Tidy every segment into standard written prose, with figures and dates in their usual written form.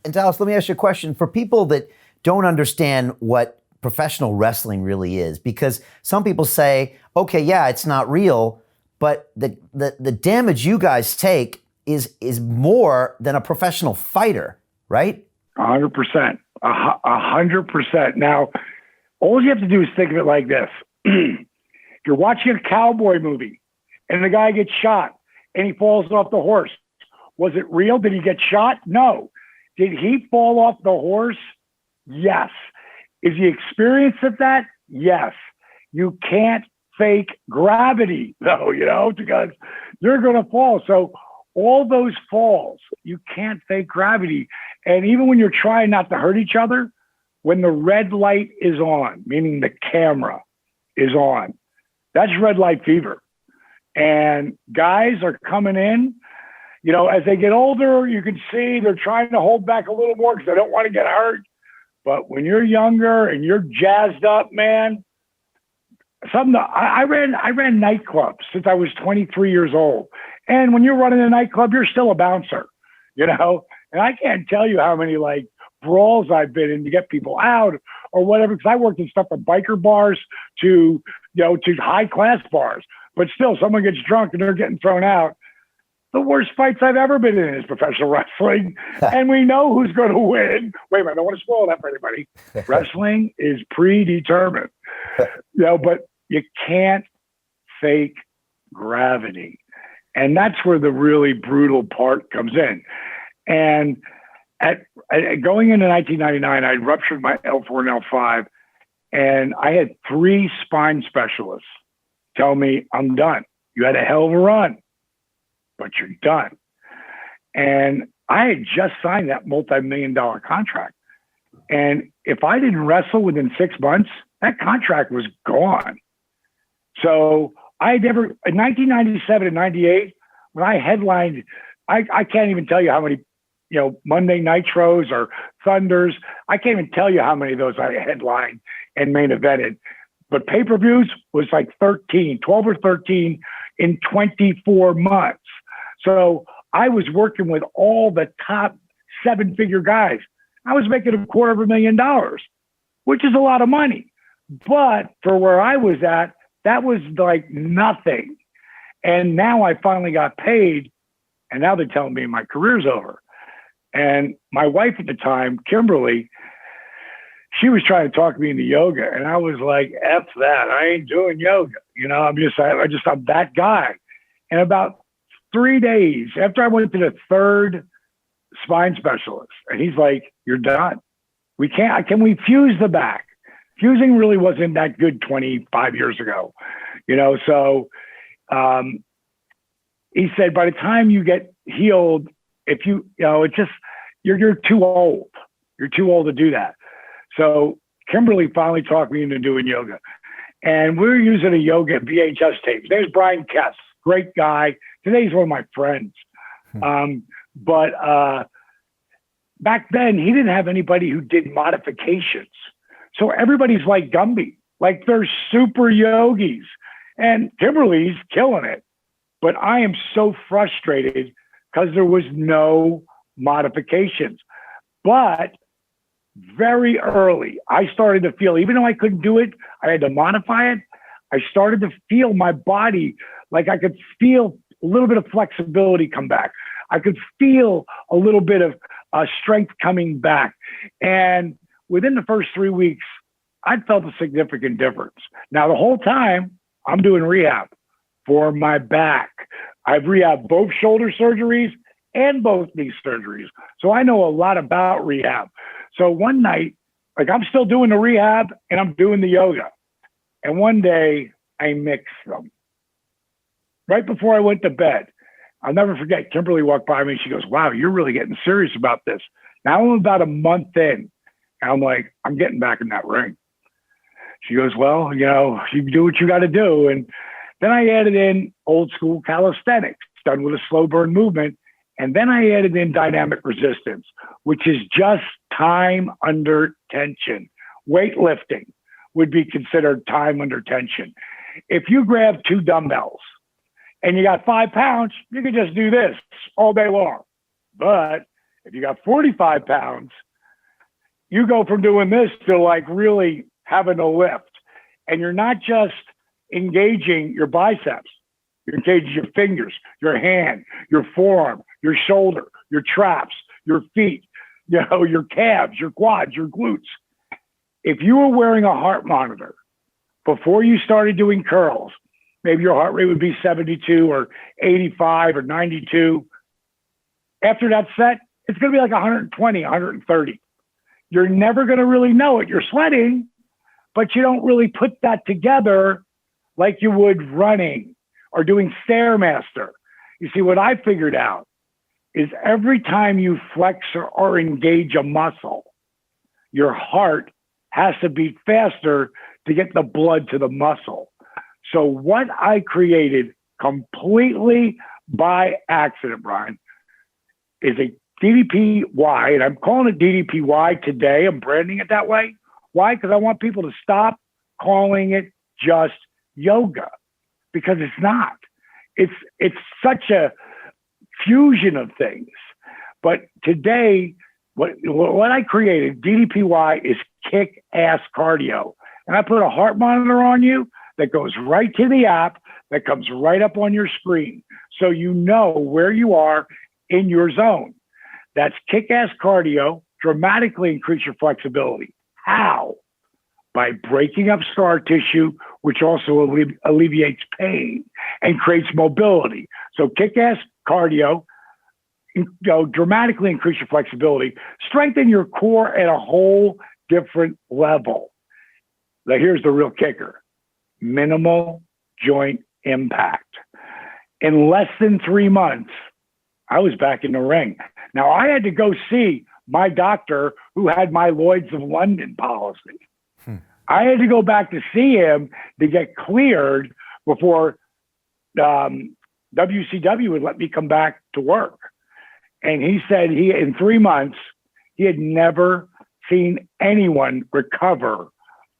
And Dallas, let me ask you a question. For people that don't understand what professional wrestling really is, because some people say, okay, yeah, it's not real, but the damage you guys take is more than a professional fighter, right? 100%. 100%. Now, all you have to do is think of it like this. You're watching a cowboy movie and the guy gets shot and he falls off the horse. Was it real? Did he get shot? No. Did he fall off the horse? Yes. Is he experienced at that? Yes. You can't fake gravity, though, because you're going to fall. So all those falls, you can't fake gravity. And even when you're trying not to hurt each other, when the red light is on, meaning the camera is on, that's red light fever. And guys are coming in, as they get older, you can see they're trying to hold back a little more because they don't want to get hurt. But when you're younger and you're jazzed up, man, I ran nightclubs since I was 23 years old. And when you're running a nightclub, you're still a bouncer, and I can't tell you how many brawls I've been in to get people out or whatever, because I worked in stuff from biker bars to high class bars. But still, someone gets drunk and they're getting thrown out. The worst fights I've ever been in is professional wrestling, and we know who's going to win. Wait a minute, I don't want to spoil that for anybody. Wrestling is predetermined, but you can't fake gravity. And that's where the really brutal part comes in. And going into 1999, I ruptured my L4 and L5, and I had 3 spine specialists tell me, I'm done. You had a hell of a run, but you're done. And I had just signed that multi-million-dollar contract. And if I didn't wrestle within 6 months, that contract was gone. So in 1997 and 98, when I headlined, I can't even tell you how many, Monday Nitros or Thunders. I can't even tell you how many of those I headlined and main evented. But pay-per-views was 12 or 13 in 24 months. So I was working with all the top 7-figure guys. I was making $250,000, which is a lot of money. But for where I was at, that was nothing. And now I finally got paid, and now they're telling me my career's over. And my wife at the time, Kimberly, she was trying to talk me into yoga, and I was like, F that. I ain't doing yoga. I'm that guy. And about 3 days after I went to the 3rd spine specialist, and he's like, you're done. Can we fuse the back? Fusing really wasn't that good 25 years ago, so he said, by the time you get healed, if you're too old. You're too old to do that. So Kimberly finally talked me into doing yoga, and we were using a yoga VHS tape. His name's Brian Kess, great guy. Today he's one of my friends. But back then he didn't have anybody who did modifications. So everybody's like Gumby, they're super yogis, and Kimberly's killing it. But I am so frustrated because there was no modifications. But very early, I started to feel, even though I couldn't do it, I had to modify it. I started to feel my body, I could feel a little bit of flexibility come back. I could feel a little bit of strength coming back. And within the first 3 weeks, I felt a significant difference. Now, the whole time, I'm doing rehab for my back. I've rehabbed both shoulder surgeries and both knee surgeries. So I know a lot about rehab. So one night, I'm still doing the rehab and I'm doing the yoga. And one day, I mixed them. Right before I went to bed, I'll never forget, Kimberly walked by me and she goes, wow, you're really getting serious about this. Now I'm about a month in. And I'm like, I'm getting back in that ring. She goes, well, you do what you got to do. And then I added in old school calisthenics, done with a slow burn movement. And then I added in dynamic resistance, which is just time under tension. Weightlifting would be considered time under tension. If you grab 2 dumbbells and you got 5 pounds, you can just do this all day long. But If you got 45 pounds, you go from doing this to like really having to lift. And you're not just engaging your biceps, you're engaging your fingers, your hand, your forearm, your shoulder, your traps, your feet, your calves, your quads, your glutes. If you were wearing a heart monitor before you started doing curls, maybe your heart rate would be 72 or 85 or 92. After that set, it's going to be like 120, 130. You're never going to really know it. You're sweating, but you don't really put that together like you would running or doing Stairmaster. You see, what I figured out is every time you flex or engage a muscle, your heart has to beat faster to get the blood to the muscle. So what I created completely by accident, Brian, is a DDPY, and I'm calling it DDPY today. I'm branding it that way. Why? Because I want people to stop calling it just yoga, because it's not. It's such a fusion of things. But today, what I created, DDPY, is kick-ass cardio. And I put a heart monitor on you that goes right to the app, that comes right up on your screen, so you know where you are in your zone. That's kick-ass cardio, dramatically increase your flexibility. How? By breaking up scar tissue, which also alleviates pain and creates mobility. So kick-ass cardio, dramatically increase your flexibility, strengthen your core at a whole different level. Now, here's the real kicker: minimal joint impact. In less than 3 months, I was back in the ring. Now, I had to go see my doctor who had my Lloyd's of London policy. I had to go back to see him to get cleared before WCW would let me come back to work. And he said in 3 months, he had never seen anyone recover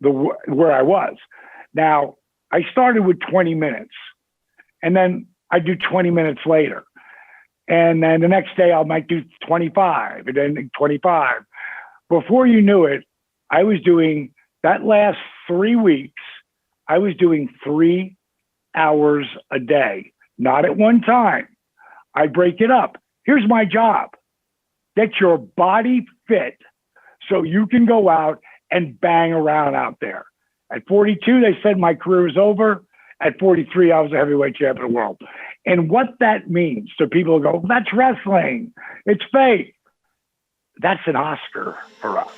where I was. Now, I started with 20 minutes, and then I do 20 minutes later. And then the next day I might do 25, and then 25. Before you knew it, I was doing, that last 3 weeks, I was doing 3 hours a day, not at one time. I break it up. Here's my job: get your body fit so you can go out and bang around out there. At 42, they said my career was over. At 43, I was a heavyweight champion of the world. And what that means to people who go, that's wrestling, it's fake. That's an Oscar for us.